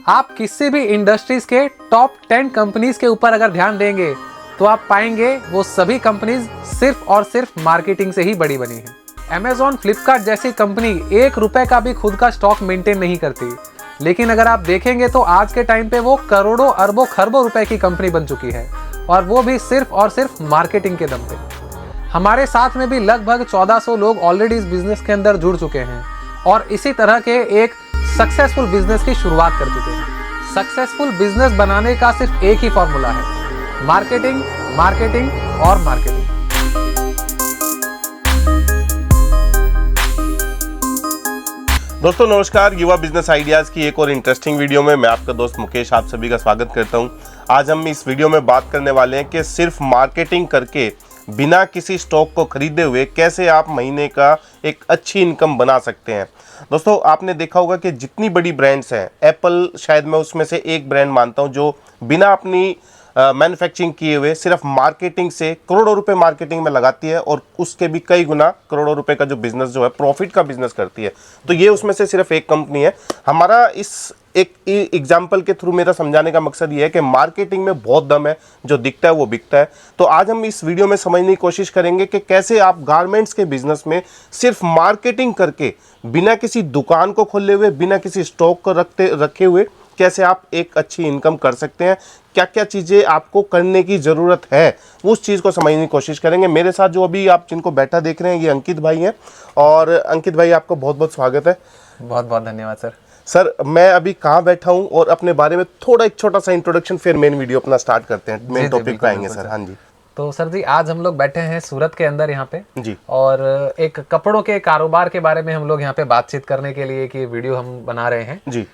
आप किसी भी इंडस्ट्रीज के टॉप 10 कंपनीज के ऊपर अगर ध्यान देंगे तो आप पाएंगे वो सभी कंपनीज सिर्फ और सिर्फ मार्केटिंग से ही बड़ी बनी है। Amazon, फ्लिपकार्ट जैसी कंपनी 1 रुपए का भी खुद का स्टॉक मेंटेन नहीं करती, लेकिन अगर आप देखेंगे तो आज के टाइम पे वो करोड़ों अरबों खरबों रुपए की कंपनी बन चुकी है, और वो भी सिर्फ और सिर्फ मार्केटिंग के दम पे। हमारे साथ में भी लगभग 1400 लोग ऑलरेडी इस बिजनेस के अंदर जुड़ चुके हैं और इसी तरह के एक सक्सेसफुल बिजनेस की शुरुआत कर चुके हैं। सक्सेसफुल बिजनेस बनाने का सिर्फ एक ही फॉर्मूला है, मार्केटिंग, मार्केटिंग और मार्केटिंग। दोस्तों नमस्कार, युवा बिजनेस आइडियाज की एक और इंटरेस्टिंग वीडियो में मैं आपका दोस्त मुकेश आप सभी का स्वागत करता हूं। आज हम इस वीडियो में बात करने वाले हैं कि सिर्फ मार्केटिंग करके बिना किसी स्टॉक को खरीदे हुए कैसे आप महीने का एक अच्छी इनकम बना सकते हैं। दोस्तों आपने देखा होगा कि जितनी बड़ी ब्रांड्स हैं, एप्पल शायद मैं उसमें से एक ब्रांड मानता हूं जो बिना अपनी मैन्युफैक्चरिंग किए हुए सिर्फ मार्केटिंग से करोड़ों रुपए मार्केटिंग में लगाती है और उसके भी कई गुना करोड़ों रुपए का जो बिजनेस जो है प्रॉफिट का बिजनेस करती है। तो ये उसमें से सिर्फ एक कंपनी है। हमारा इस एक एग्जाम्पल के थ्रू मेरा समझाने का मकसद ये है कि मार्केटिंग में बहुत दम है, जो दिखता है वो बिकता है। तो आज हम इस वीडियो में समझने की कोशिश करेंगे कि कैसे आप गारमेंट्स के बिजनेस में सिर्फ मार्केटिंग करके बिना किसी दुकान को खोले हुए, बिना किसी स्टॉक को रखे हुए कैसे आप एक अच्छी इनकम कर सकते हैं, क्या क्या चीज़ें आपको करने की ज़रूरत है, उस चीज़ को समझने की कोशिश करेंगे। मेरे साथ जो अभी आप जिनको बैठा देख रहे हैं ये अंकित भाई हैं, और अंकित भाई आपको बहुत बहुत स्वागत है। बहुत बहुत धन्यवाद सर। सर मैं अभी कहाँ बैठा हूँ और अपने बारे में थोड़ा एक छोटा सा इंट्रोडक्शन, फिर मेन वीडियो अपना स्टार्ट करते हैं, मेन टॉपिक पे आएंगे सर। हाँ जी। तो सर जी आज हम लोग बैठे हैं सूरत के अंदर यहाँ पे जी, और एक कपड़ों के कारोबार के बारे में हम लोग यहाँ पे बातचीत करने के लिए कि वीडियो हम बना रहे हैं जी।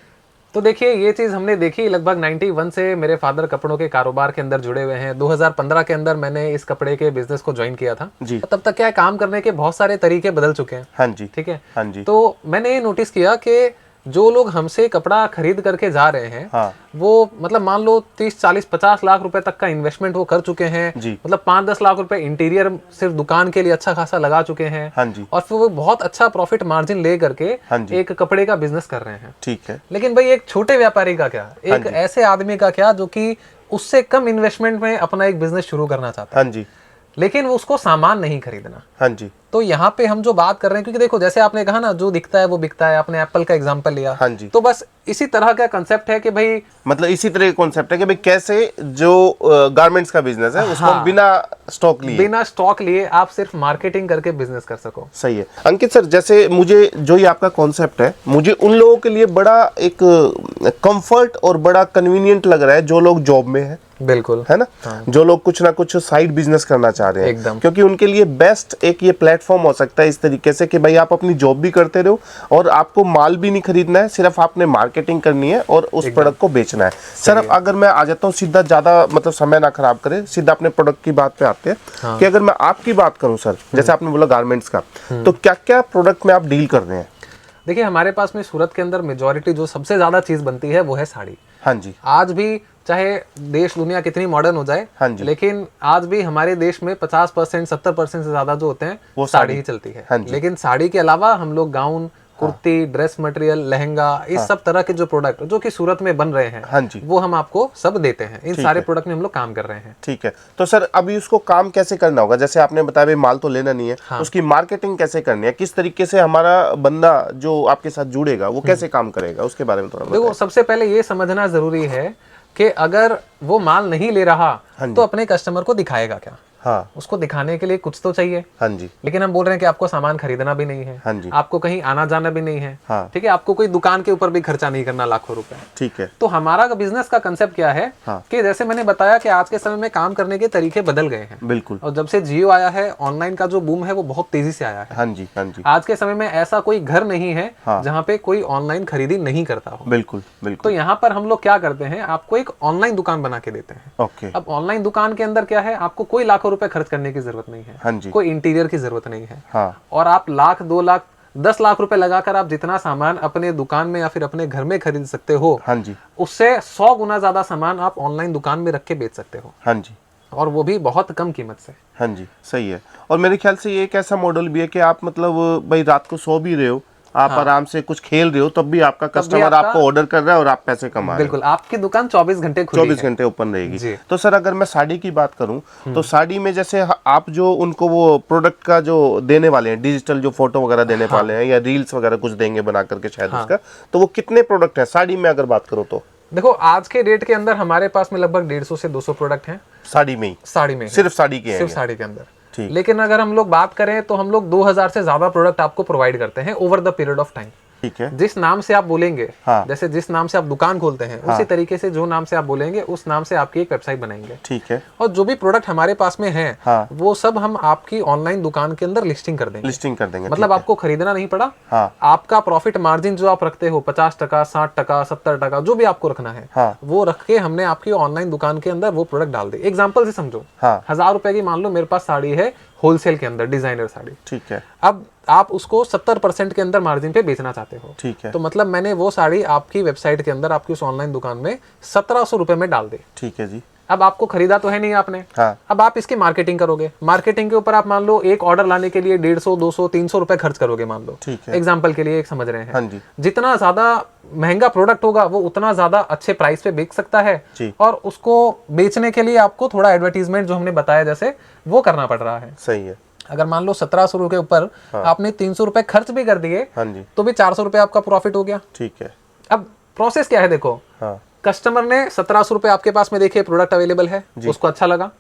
तो देखिए ये चीज़ हमने देखी लगभग 91 से मेरे फादर कपड़ों के कारोबार के अंदर जुड़े हुए हैं। 2015 के अंदर मैंने इस कपड़े के बिजनेस को ज्वाइन किया था जी। तब तक क्या है, काम करने के बहुत सारे तरीके बदल चुके हैं। हाँ जी। ठीक है। हाँ जी। तो मैंने ये नोटिस किया कि जो लोग हमसे कपड़ा खरीद करके जा रहे हैं, हाँ। वो मतलब मान लो 30, 40, 50 लाख रुपए तक का इन्वेस्टमेंट वो कर चुके हैं जी। मतलब 5-10 लाख रुपए इंटीरियर सिर्फ दुकान के लिए अच्छा खासा लगा चुके हैं। हाँ जी। और फिर वो बहुत अच्छा प्रॉफिट मार्जिन ले करके हाँ जी। एक कपड़े का बिजनेस कर रहे हैं। ठीक है। लेकिन भाई एक छोटे व्यापारी का क्या, एक ऐसे आदमी का क्या जो कि उससे कम इन्वेस्टमेंट में अपना एक बिजनेस शुरू करना चाहता है, हाँ जी। लेकिन उसको सामान नहीं खरीदना। हाँ जी। तो यहाँ पे हम जो बात कर रहे हैं, क्योंकि देखो जैसे आपने कहा ना, जो दिखता है वो बिकता है, आपने एप्पल का एग्जांपल लिया। हाँ जी। तो बस इसी तरह का कंसेप्ट है कि भाई मतलब इसी तरह का कॉन्सेप्ट है कि भाई कैसे जो गारमेंट्स का बिजनेस है उसको हाँ, बिना स्टॉक लिए आप सिर्फ मार्केटिंग करके बिजनेस कर सको। सही है। अंकित सर, जैसे मुझे जो ये आपका कॉन्सेप्ट है, मुझे उन लोगों के लिए बड़ा एक कंफर्ट और बड़ा कन्वीनियंट लग रहा है जो लोग जॉब में है। बिल्कुल, है ना। हाँ। जो लोग कुछ ना कुछ साइड बिजनेस करना चाह रहे हैं एकदम, क्योंकि उनके लिए बेस्ट एक ये प्लेटफॉर्म हो सकता है इस तरीके से कि भाई आप अपनी जॉब भी करते रहो और आपको माल भी नहीं खरीदना है, सिर्फ आपने मार्केटिंग करनी है और उस प्रोडक्ट को बेचना है। सर अब अगर मैं आ जाता हूँ सीधा, ज्यादा मतलब समय ना खराब करे, सीधा अपने प्रोडक्ट की बात पे आते हैं। हाँ। कि अगर मैं आपकी बात करूँ सर, जैसे आपने बोला गारमेंट्स का, तो क्या क्या प्रोडक्ट में आप डील कर रहे हैं? देखिए हमारे पास में सूरत के अंदर मेजॉरिटी जो सबसे ज्यादा चीज बनती है वो है साड़ी। हाँ जी। आज भी चाहे देश दुनिया कितनी मॉडर्न हो जाए, हाँ जी, लेकिन आज भी हमारे देश में 50%, 70% से ज्यादा जो होते हैं वो साड़ी ही चलती है। हाँ जी। लेकिन साड़ी के अलावा हम लोग gown, kurti, dress material, lehenga, इस सब तरह के जो प्रोडक्ट जो कि सूरत में बन रहे हैं, हाँ जी, वो हम आपको सब देते हैं। इन सारे प्रोडक्ट में हम लोग काम कर रहे हैं। ठीक है। तो सर अभी उसको काम कैसे करना होगा? जैसे आपने बताया भाई माल तो लेना नहीं है, हाँ। उसकी मार्केटिंग कैसे करनी है, किस तरीके से हमारा बंदा जो आपके साथ जुड़ेगा वो कैसे काम करेगा, उसके बारे में थोड़ा बताइए। देखो सबसे पहले ये समझना जरूरी है कि अगर वो माल नहीं ले रहा तो अपने कस्टमर को दिखाएगा क्या? हाँ। उसको दिखाने के लिए कुछ तो चाहिए। हाँ जी। लेकिन हम बोल रहे हैं कि आपको सामान खरीदना भी नहीं है। हाँ जी। आपको कहीं आना जाना भी नहीं है। हाँ। ठीक है, आपको कोई दुकान के ऊपर भी खर्चा नहीं करना लाखों रुपए। ठीक है। तो हमारा बिजनेस का कंसेप्ट क्या है? हाँ। कि जैसे मैंने बताया कि आज के समय में काम करने के तरीके बदल गए हैं। बिल्कुल। और जब से जियो आया है, ऑनलाइन का जो बूम है वो बहुत तेजी से आया है। हाँ जी। हाँ जी। आज के समय में ऐसा कोई घर नहीं है जहाँ पे कोई ऑनलाइन खरीदी नहीं करता हो। बिल्कुल बिल्कुल। तो यहाँ पर हम लोग क्या करते हैं, आपको एक ऑनलाइन दुकान बना के देते हैं। ओके। अब ऑनलाइन दुकान के अंदर क्या है, आपको कोई लाखों रुपए खर्च करने की जरूरत नहीं है। हाँ जी। कोई इंटीरियर की जरूरत नहीं है। हाँ। और आप 1,00,000, 2,00,000, 10 लाख रुपए लगाकर आप जितना सामान अपने दुकान में या फिर अपने घर में खरीद सकते हो, हाँ जी, उससे 100 गुना ज्यादा सामान आप ऑनलाइन दुकान में रख के बेच सकते हो। हाँ जी। और वो भी बहुत कम कीमत से। हाँ जी, सही है। और मेरे ख्याल से ये एक ऐसा मॉडल भी है कि आप मतलब भाई रात को सो भी रहे हो आप आराम से कुछ खेल रहे हो तब भी आपका कस्टमर आपको ऑर्डर कर रहा है और आप पैसे कमा रहे हो। बिल्कुल, आपकी दुकान 24 घंटे खुली 24 घंटे ओपन रहेगी। तो सर अगर मैं साड़ी की बात करूं तो साड़ी में जैसे आप जो उनको वो प्रोडक्ट का जो देने वाले हैं, डिजिटल जो फोटो वगैरह देने वाले हैं या रील्स वगैरह कुछ देंगे बना करके शायद उसका, तो वो कितने प्रोडक्ट है साड़ी में अगर बात करूं तो? देखो आज के डेट के अंदर हमारे पास में लगभग 150 से 200 प्रोडक्ट हैं साड़ी में ही। साड़ी में सिर्फ साड़ी के हैं? सिर्फ साड़ी के अंदर। ठीक। लेकिन अगर हम लोग बात करें तो हम लोग 2000 से ज्यादा प्रोडक्ट आपको प्रोवाइड करते हैं over the period of time. ठीक है। जिस नाम से आप बोलेंगे, हाँ। जैसे जिस नाम से आप दुकान खोलते हैं उसी तरीके से जो नाम से आप बोलेंगे उस नाम से आपकी एक वेबसाइट बनाएंगे। ठीक है। और जो भी प्रोडक्ट हमारे पास में है वो सब हम आपकी ऑनलाइन दुकान के अंदर लिस्टिंग कर देंगे। लिस्टिंग कर देंगे, मतलब आपको खरीदना नहीं पड़ा। आपका प्रॉफिट मार्जिन जो आप रखते हो 50%, 60%, 70%, जो भी आपको रखना है वो रख के हमने आपकी ऑनलाइन दुकान के अंदर वो प्रोडक्ट डाल दे। एग्जाम्पल से समझो, 1000 रुपए की मान लो मेरे पास साड़ी है होलसेल के अंदर, डिजाइनर साड़ी। ठीक है। अब आप उसको 70% के अंदर मार्जिन पे बेचना चाहते हो। ठीक है। तो मतलब मैंने वो साड़ी आपकी वेबसाइट के अंदर आपकी उस ऑनलाइन दुकान में 1700 रुपए में डाल दी। ठीक है जी। अब आपको खरीदा तो है नहीं आपने। अब आप इसकी मार्केटिंग करोगे। मार्केटिंग के ऊपर आप मान लो एक ऑर्डर लाने के लिए 150, 200, 300 रुपए खर्च करोगे मान लो। ठीक है। एग्जाम्पल के लिए एक समझ रहे हैं। हाँ जी। जितना ज्यादा महंगा प्रोडक्ट होगा वो उतना ज्यादा अच्छे प्राइस पे बेच सकता है जी। और उसको बेचने के लिए आपको थोड़ा एडवर्टीजमेंट जो हमने बताया जैसे वो करना पड़ रहा है। सही है। अगर मान लो 1700 रुपए के ऊपर आपने 300 रुपए खर्च भी कर दिए तो भी 400 रुपए आपका प्रॉफिट हो गया। ठीक है। अब प्रोसेस क्या है देखो, कस्टमर ने 1700 रुपए आपके पास में देखे प्रोडक्ट अवेलेबल है, उसको अच्छा लगा,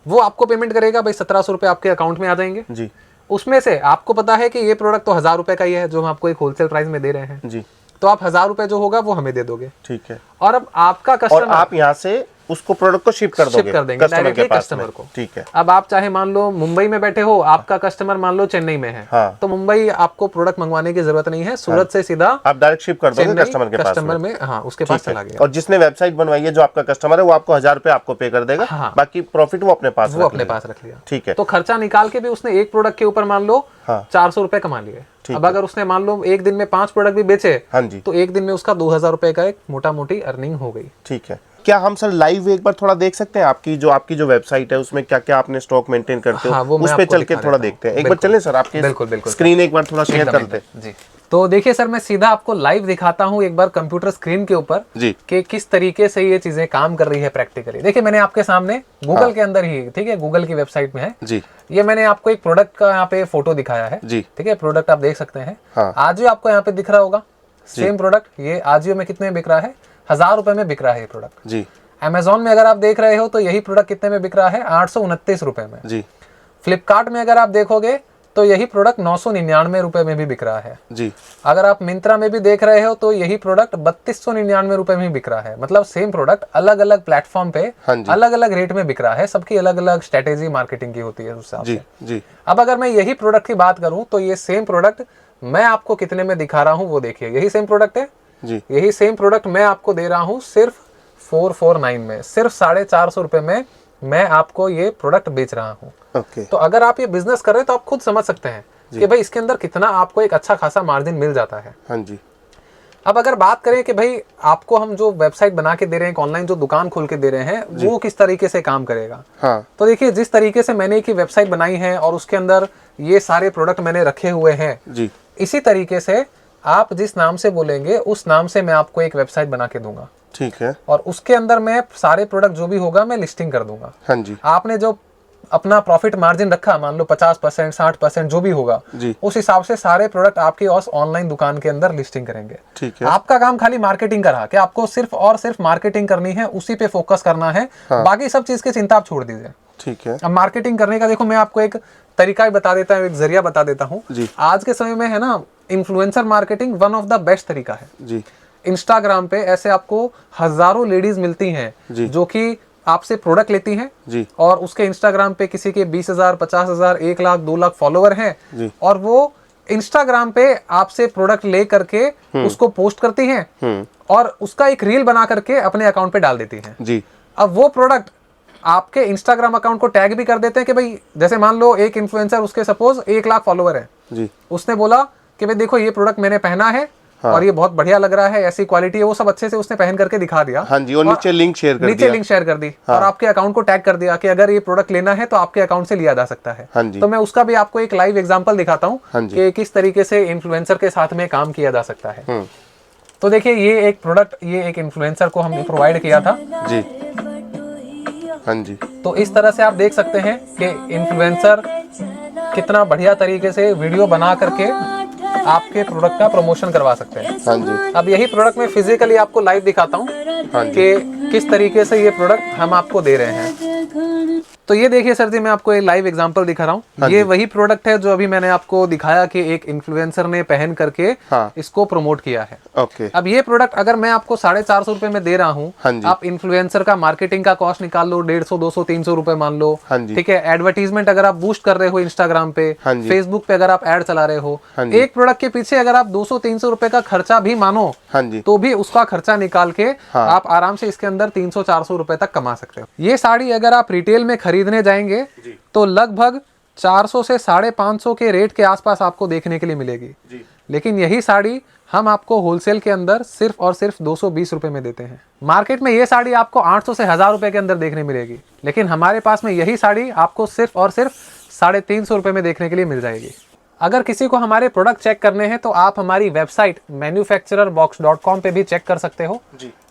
वो आपको पेमेंट करेगा भाई 1700 रुपए आपके अकाउंट में आ जाएंगे जी। उसमें से आपको पता है कि ये प्रोडक्ट तो 1000 रुपए का ही है जो हम आपको एक होलसेल प्राइस में दे रहे हैं जी, तो आप 1000 रुपए जो होगा वो हमें दे दोगे। ठीक है। और अब आपका कस्टमर, आप यहाँ से उसको प्रोडक्ट को शिप कर देंगे डायरेक्टली कस्टमर को। ठीक है। अब आप चाहे मान लो मुंबई में बैठे हो, आपका कस्टमर मान लो चेन्नई में है, तो मुंबई आपको प्रोडक्ट मंगवाने की जरूरत नहीं है, सूरत से सीधा आप डायरेक्ट शिप कर दोगे कस्टमर में, उसके पास चला गया। और जिसने वेबसाइट बनवाई है जो आपका कस्टमर है वो आपको 1000 रुपए आपको पे कर देगा, बाकी प्रॉफिट वो अपने पास रख लिया। ठीक है। तो खर्चा निकाल के भी उसने एक प्रोडक्ट के ऊपर मान लो 400 रुपए कमा लिए। अब अगर उसने मान लो एक दिन में 5 प्रोडक्ट भी बेचे तो एक दिन में उसका 2000 रुपए का एक मोटा मोटी अर्निंग हो गई। ठीक है। क्या हम सर लाइव एक बार थोड़ा देख सकते हैं आपकी जो वेबसाइट है उसमें क्या क्या आपने स्टॉक मेंटेन करते हो, उस पे चल के थोड़ा देखते हैं। एक बार चलें सर, आपकी बिल्कुल स्क्रीन एक बार थोड़ा शेयर करते हैं जी। तो देखिए सर, मैं सीधा आपको लाइव दिखाता हूँ एक बार कंप्यूटर स्क्रीन के ऊपर कि किस तरीके से ये चीजें काम कर रही है प्रैक्टिकली। देखिए मैंने आपके सामने गूगल के अंदर ही, ठीक है, गूगल की वेबसाइट में है जी, ये मैंने आपको एक प्रोडक्ट का यहाँ पे फोटो दिखाया है जी, ठीक है। प्रोडक्ट आप देख सकते हैं, आजियो आपको यहाँ पे दिख रहा होगा, सेम प्रोडक्ट ये आजियो में कितने में बिक रहा है, 1000 रुपए में बिक रहा है ये प्रोडक्ट जी। अमेजोन में अगर आप देख रहे हो तो यही प्रोडक्ट कितने में बिक रहा है, 829 रुपए में जी। फ्लिपकार्ट में अगर आप देखोगे तो यही प्रोडक्ट 999 रुपए में भी बिक रहा है जी। अगर आप मिंत्रा में भी देख रहे हो तो यही प्रोडक्ट 3299 रुपए में बिक रहा है। मतलब सेम प्रोडक्ट अलग अलग प्लेटफॉर्म पे अलग अलग रेट में बिक रहा है, सबकी अलग अलग स्ट्रेटेजी मार्केटिंग की होती है उस हिसाब से। अब अगर मैं यही प्रोडक्ट की बात करूं तो ये सेम प्रोडक्ट मैं आपको कितने में दिखा रहा हूँ वो देखिए, यही सेम प्रोडक्ट है जी। यही सेम प्रोडक्ट मैं आपको दे रहा हूँ सिर्फ 449 में, सिर्फ 450 रुपए में मैं आपको ये प्रोडक्ट बेच रहा हूँ। तो अगर आप ये बिजनेस कर रहे हैं तो आप खुद समझ सकते हैं कि भाई इसके अंदर कितना आपको एक अच्छा खासा मार्जिन मिल जाता है। हाँ जी। अब अगर बात करें कि भाई आपको हम जो वेबसाइट बना के दे रहे हैं, ऑनलाइन जो दुकान खोल के दे रहे हैं, वो किस तरीके से काम करेगा। हाँ। तो देखिए जिस तरीके से मैंने एक वेबसाइट बनाई है और उसके अंदर ये सारे प्रोडक्ट मैंने रखे हुए हैं जी, इसी तरीके से आप जिस नाम से बोलेंगे उस नाम से मैं आपको एक वेबसाइट बना के दूंगा। ठीक है। और उसके अंदर मैं सारे प्रोडक्ट जो भी होगा मैं लिस्टिंग कर दूंगा। हाँ जी। आपने जो अपना प्रॉफिट मार्जिन रखा, मान लो 50%, 60% जो भी होगा जी, उस हिसाब से सारे प्रोडक्ट आपकी ऑनलाइन दुकान के अंदर लिस्टिंग करेंगे। ठीक है। आपका काम खाली मार्केटिंग करा कि आपको सिर्फ और सिर्फ मार्केटिंग करनी है, उसी पे फोकस करना है। हाँ। बाकी सब चीज की चिंता आप छोड़ दीजिए। ठीक है। अब मार्केटिंग करने का देखो मैं आपको एक तरीका ही बता देता हूँ, एक जरिया बता देता हूँ। आज के समय में है ना, influencer marketing one of the best तरीका है जी। इंस्टाग्राम पे ऐसे आपको हजारों लेडीज मिलती हैं जो कि आपसे प्रोडक्ट लेती हैं जी, और उसके इंस्टाग्राम पे किसी के 20,000, 50,000, 1 लाख, 2 लाख फॉलोवर हैं जी, और वो इंस्टाग्राम पे आपसे प्रोडक्ट ले करके उसको पोस्ट करती हैं और उसका एक रील बना करके अपने अकाउंट पे डाल देती हैं जी। अब वो प्रोडक्ट आपके इंस्टाग्राम अकाउंट को टैग भी कर देते हैं कि भाई जैसे मान लो एक इन्फ्लुएंसर, उसके सपोज 1 लाख फॉलोवर है जी, उसने बोला कि भाई देखो ये प्रोडक्ट मैंने पहना है और ये बहुत बढ़िया लग रहा है, ऐसी क्वालिटी है, वो सब अच्छे से उसने पहन करके दिखा दिया। हाँ जी, और नीचे लिंक शेयर कर दिया, लिंक शेयर कर दी और आपके अकाउंट को टैग कर दिया कि अगर ये प्रोडक्ट लेना है तो आपके अकाउंट से लिया जा सकता है। हाँ जी। तो मैं उसका भी आपको एक लाइव एग्जांपल दिखाता हूँ कि किस तरीके से इन्फ्लुएंसर के साथ में काम किया जा सकता है। तो देखिए ये एक प्रोडक्ट, ये एक इन्फ्लुएंसर को हमने प्रोवाइड किया था जी। हाँ जी। तो इस तरह से आप देख सकते हैं कि इन्फ्लुएंसर कितना बढ़िया तरीके से वीडियो बना करके आपके प्रोडक्ट का प्रमोशन करवा सकते हैं। हाँ जी। अब यही प्रोडक्ट मैं फिजिकली आपको लाइव दिखाता हूँ कि किस तरीके से ये प्रोडक्ट हम आपको दे रहे हैं। तो ये देखिए सर जी, मैं आपको एक लाइव एग्जांपल दिखा रहा हूँ। ये वही प्रोडक्ट है जो अभी मैंने आपको दिखाया कि एक इन्फ्लुएंसर ने पहन करके इसको प्रमोट किया है। ओके। अब ये प्रोडक्ट अगर मैं आपको 450 रुपए में दे रहा हूँ, आप इन्फ्लुएंसर का मार्केटिंग का कॉस्ट निकाल लो, 150, 200, 300 रुपए मान लो, ठीक है। एडवर्टीजमेंट अगर आप बूस्ट कर रहे हो इंस्टाग्राम पे, फेसबुक पे अगर आप एड चला रहे हो, एक प्रोडक्ट के पीछे अगर आप 200-300 रुपए का खर्चा भी मानो तो भी उसका खर्चा निकाल के आप आराम से इसके अंदर 300-400 रुपए तक कमा सकते हो। ये साड़ी अगर आप रिटेल में खरीदने जाएंगे तो लगभग 400 से 550 के रेट के आसपास आपको देखने के लिए मिलेगी। लेकिन यही साड़ी हम आपको होलसेल के अंदर सिर्फ और सिर्फ 220 रुपए में देते हैं। मार्केट में ये साड़ी आपको 800 से 1000 रुपए के अंदर देखने मिलेगी, लेकिन हमारे पास में यही साड़ी आपको सिर्फ और सिर्फ 350 रुपए में देखने के लिए मिल जाएगी। अगर किसी को हमारे प्रोडक्ट चेक करने हैं तो आप हमारी वेबसाइट manufacturerbox.com पे भी चेक कर सकते हो।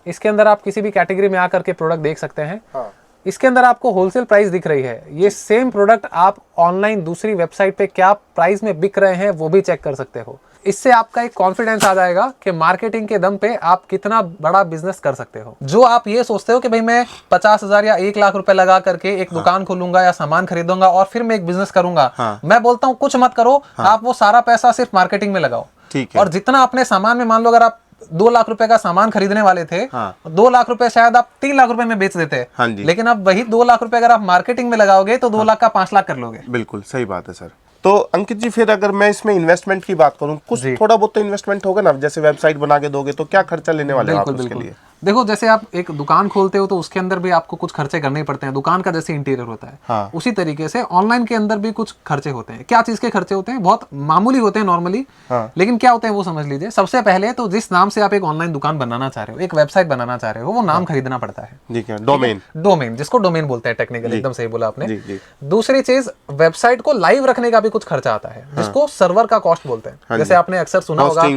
इसके अंदर आप किसी भी कैटेगरी में आकर के प्रोडक्ट देख सकते हैं। इसके अंदर आपको होलसेल प्राइस दिख रही है। ये सेम प्रोडक्ट आप ऑनलाइन दूसरी वेबसाइट पे क्या प्राइस में बिक रहे हैं वो भी चेक कर सकते हो। इससे आपका एक कॉन्फिडेंस आ जाएगा कि मार्केटिंग के दम पे आप कितना बड़ा बिजनेस कर सकते हो। जो आप ये सोचते हो कि भाई मैं 50,000 या 1 लाख रुपए लगा करके एक दुकान खोलूंगा या सामान खरीदूंगा और फिर मैं एक बिजनेस करूंगा, मैं बोलता हूँ कुछ मत करो। आप वो सारा पैसा सिर्फ मार्केटिंग में लगाओ। और जितना अपने सामान में, मान लो अगर आप 2 लाख रुपए का सामान खरीदने वाले थे, 2 लाख रुपए शायद आप 3 लाख रुपए में बेच देते, लेकिन अब वही 2 लाख रुपए अगर आप मार्केटिंग में लगाओगे तो 2 लाख का 5 लाख कर लोगे। बिल्कुल सही बात है सर। तो अंकित जी, फिर अगर मैं इसमें इन्वेस्टमेंट की बात करूं, कुछ थोड़ा बहुत तो इन्वेस्टमेंट होगा ना? जैसे वेबसाइट बना के दोगे तो क्या खर्चा लेने वाले हो आप उसके लिए? देखो, जैसे आप एक दुकान खोलते हो तो उसके अंदर भी आपको कुछ खर्चे करने ही पड़ते हैं। दुकान का जैसे इंटीरियर होता है, उसी तरीके से ऑनलाइन के अंदर भी कुछ खर्चे होते हैं। क्या चीज के खर्चे होते हैं? बहुत मामूली होते हैं नॉर्मली, लेकिन क्या होते हैं वो समझ लीजिए। सबसे पहले तो जिस नाम से आप एक ऑनलाइन दुकान बनाना चाह रहे हो, एक वेबसाइट बनाना चाह रहे हो, वो नाम खरीदना पड़ता है। डोमेन, जिसको डोमेन बोलते हैं टेक्निकली, एकदम सही बोला आपने। दूसरी चीज, वेबसाइट को लाइव रखने का भी कुछ खर्चा आता है, जिसको सर्वर का कॉस्ट बोलते हैं। जैसे आपने अक्सर सुना होगा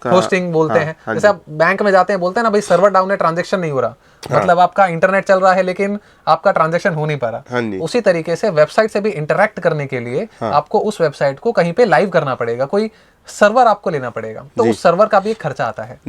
होस्टिंग बोलते हैं। जैसे आप बैंक में जाते हैं, बोलते हैं ना भाई सर्वर डाउन है, ट्रांजैक्शन नहीं हो रहा, मतलब आपका इंटरनेट चल रहा है लेकिन आपका ट्रांजैक्शन हो नहीं पा रहा। उसी तरीके से वेबसाइट से भी इंटरैक्ट करने के लिए आपको उस वेबसाइट को कहीं पे लाइव करना पड़ेगा, कोई सर्वर आपको लेना पड़ेगा, तो उस सर्वर का भी एक खर्चा आता है।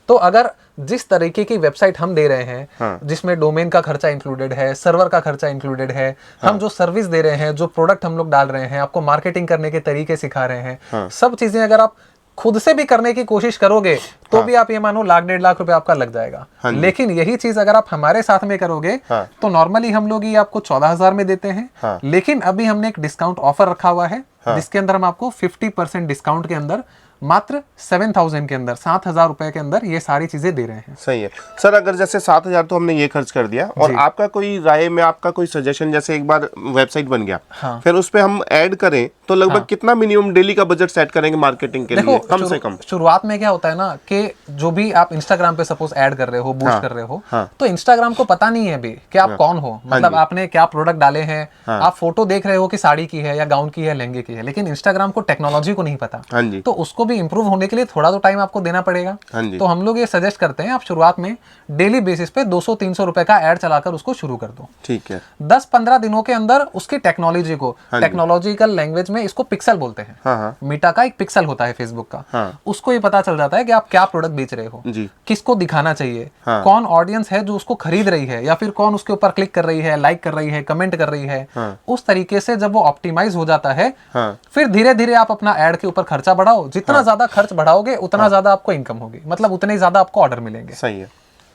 तो अगर जिस तरीके की वेबसाइट हम दे रहे हैं, जिसमें डोमेन का खर्चा इंक्लूडेड है, सर्वर का खर्चा इंक्लूडेड है, हम जो सर्विस दे रहे हैं, जो प्रोडक्ट हम लोग डाल रहे हैं, आपको मार्केटिंग करने के तरीके सिखा रहे हैं, सब चीजें अगर आप खुद से भी करने की कोशिश करोगे तो भी आप ये मानो 1.5 लाख रुपए आपका लग जाएगा। लेकिन यही चीज अगर आप हमारे साथ में करोगे तो नॉर्मली हम लोग ये आपको 14,000 में देते हैं। लेकिन अभी हमने एक डिस्काउंट ऑफर रखा हुआ है, जिसके अंदर हम आपको 50% डिस्काउंट के अंदर मात्र 7,000 के अंदर, 7,000 रुपए के अंदर ये सारी चीजें दे रहे हैं। सही है सर। अगर जैसे 7,000 तो हमने ये खर्च कर दिया, और आपका कोई राय में, आपका कोई सजेशन, जैसे एक बार वेबसाइट बन गया, फिर उस पे हम ऐड करें तो लगभग कितना मिनिमम डेली का बजट सेट करेंगे मार्केटिंग के लिए? कम से कम शुरुआत में क्या होता है ना कि जो भी आप इंस्टाग्राम पे सपोज ऐड कर रहे हो, बूस्ट कर रहे हो, तो इंस्टाग्राम को पता नहीं है अभी कि आप कौन हो, मतलब आपने क्या प्रोडक्ट डाले हैं। आप फोटो देख रहे हो कि साड़ी की है या गाउन की है, लहंगे की है, लेकिन इंस्टाग्राम को टेक्नोलॉजी को नहीं पता, तो उसको भी इंप्रूव होने के लिए थोड़ा तो टाइम आपको देना पड़ेगा। तो हम लोग ये सजेस्ट करते हैं आप शुरुआत में डेली बेसिस पे 200-300 रुपए का ऐड चलाकर उसको शुरू कर दो। ठीक है। 10-15 दिनों के अंदर उसकी टेक्नोलॉजी को, टेक्नोलॉजिकल लैंग्वेज में इसको पिक्सल बोलते हैं। मीटा का एक पिक्सल होता है फेसबुक का, उसको ये पता चल जाता है कि आप क्या प्रोडक्ट बेच रहे हो, किसको दिखाना चाहिए, कौन ऑडियंस है जो उसको खरीद रही है, या फिर कौन उसके ऊपर क्लिक कर रही है, लाइक कर रही है, कमेंट कर रही है। उस तरीके से जब वो ऑप्टिमाइज हो जाता है, फिर धीरे धीरे आप अपना ऐड के ऊपर खर्चा बढ़ाओ। जितना ज्यादा खर्च बढ़ाओगे उतना ज्यादा आपको इनकम होगी, मतलब उतने ज्यादा आपको ऑर्डर मिलेंगे। सही है।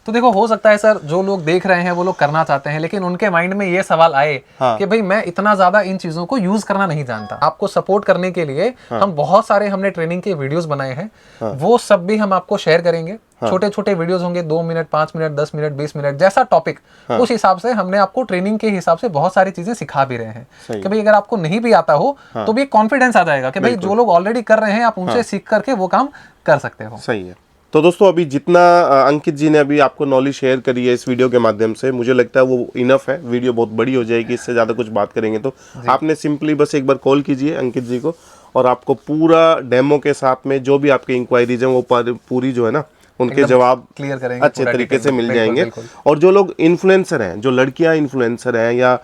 तो देखो, हो सकता है सर जो लोग देख रहे हैं वो लोग करना चाहते हैं, लेकिन उनके माइंड में ये सवाल आए कि भाई मैं इतना ज्यादा इन चीजों को यूज करना नहीं जानता। आपको सपोर्ट करने के लिए हम बहुत सारे हमने ट्रेनिंग के वीडियोस बनाए हैं, वो सब भी हम आपको शेयर करेंगे। छोटे छोटे वीडियोस होंगे, 2 मिनट, 5 मिनट, 10 मिनट, 20 मिनट, जैसा टॉपिक उस हिसाब से हमने आपको ट्रेनिंग के हिसाब से बहुत सारी चीजें सिखा भी रहे हैं कि भाई अगर आपको नहीं भी आता हो तो भी कॉन्फिडेंस आ जाएगा कि भाई जो लोग ऑलरेडी कर रहे हैं आप उनसे सीख करके वो काम कर सकते हो। सही है। तो दोस्तों, अभी जितना अंकित जी ने अभी आपको नॉलेज शेयर करी है इस वीडियो के माध्यम से, मुझे लगता है वो इनफ है। वीडियो बहुत बड़ी हो जाएगी, इससे ज़्यादा कुछ बात करेंगे तो आपने सिंपली बस एक बार कॉल कीजिए अंकित जी को, और आपको पूरा डेमो के साथ में जो भी आपकी इंक्वायरीज हैं वो पूरी जो है ना उनके जवाब क्लियर करेंगे, अच्छे तरीके से मिल जाएंगे। और जो लोग इन्फ्लुएंसर हैं, जो लड़कियां इन्फ्लुएंसर हैं या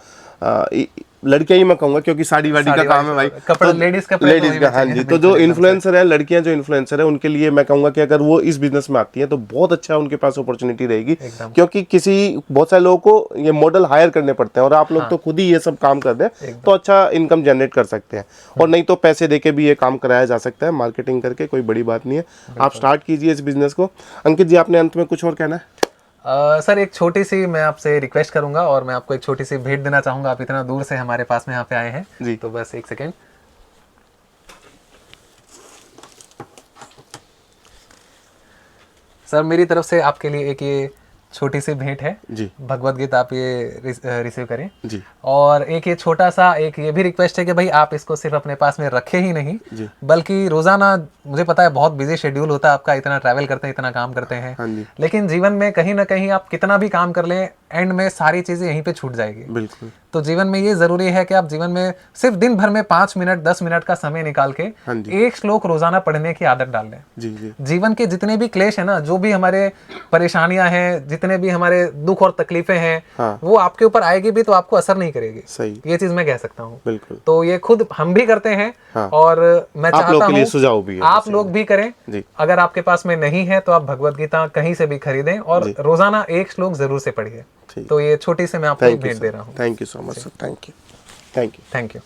लड़कियां ही मैं कहूंगा क्योंकि साड़ी वाड़ी का काम है भाई, कपड़े लेडीज का, हाँ जी। तो जो इन्फ्लुएंसर है, लड़कियां जो इन्फ्लुएंसर है, उनके लिए मैं कहूंगा कि अगर वो इस बिजनेस में आती हैं तो बहुत अच्छा उनके पास अपॉर्चुनिटी रहेगी, क्योंकि बहुत सारे लोगों को ये मॉडल हायर करने पड़ते हैं और आप लोग तो खुद ही ये सब काम कर दें तो अच्छा इनकम जनरेट कर सकते हैं। और नहीं तो पैसे देके भी ये काम कराया जा सकता है, मार्केटिंग करके, कोई बड़ी बात नहीं है। आप स्टार्ट कीजिए इस बिजनेस को। अंकित जी, आपने अंत में कुछ और कहना है? सर एक छोटी सी मैं आपसे रिक्वेस्ट करूंगा और मैं आपको एक छोटी सी भेंट देना चाहूंगा। आप इतना दूर से हमारे पास में यहाँ पे आए हैं जी, तो बस एक सेकेंड। सर मेरी तरफ से आपके लिए एक ये छोटी सी भेंट है जी, भगवत गीता, आप ये रिसीव करें जी। और एक ये छोटा सा एक ये भी रिक्वेस्ट है कि भाई आप इसको सिर्फ अपने पास में रखे ही नहीं जी, बल्कि रोजाना, मुझे पता है बहुत बिजी शेड्यूल होता है आपका, इतना ट्रैवल करते हैं, इतना काम करते हैं, हाँ जी। लेकिन जीवन में कहीं ना कहीं आप कितना भी काम कर लें, एंड में सारी चीजें यहीं पे छूट जाएगी। बिल्कुल। तो जीवन में ये जरूरी है कि आप जीवन में सिर्फ दिन भर में 5 मिनट 10 मिनट का समय निकाल के हाँ जी, एक श्लोक रोजाना पढ़ने की आदत डाल लें। जी, जी। जीवन के जितने भी क्लेश है ना, जो भी हमारे परेशानियां हैं, जितने भी हमारे दुख और तकलीफें हैं, हाँ, वो आपके ऊपर आएगी भी तो आपको असर नहीं करेगी। सही, ये चीज मैं कह सकता हूँ। बिल्कुल। तो ये खुद हम भी करते हैं, हाँ, और मैं चाहता हूँ सुझाव भी है, आप लोग भी करें जी। अगर आपके पास में नहीं है तो आप भगवत गीता कहीं से भी खरीदें और रोजाना एक श्लोक जरूर से पढ़िए। तो ये छोटी से मैं आपको भेंट दे रहा हूँ। Thank you so much sir, thank you, thank you, thank you.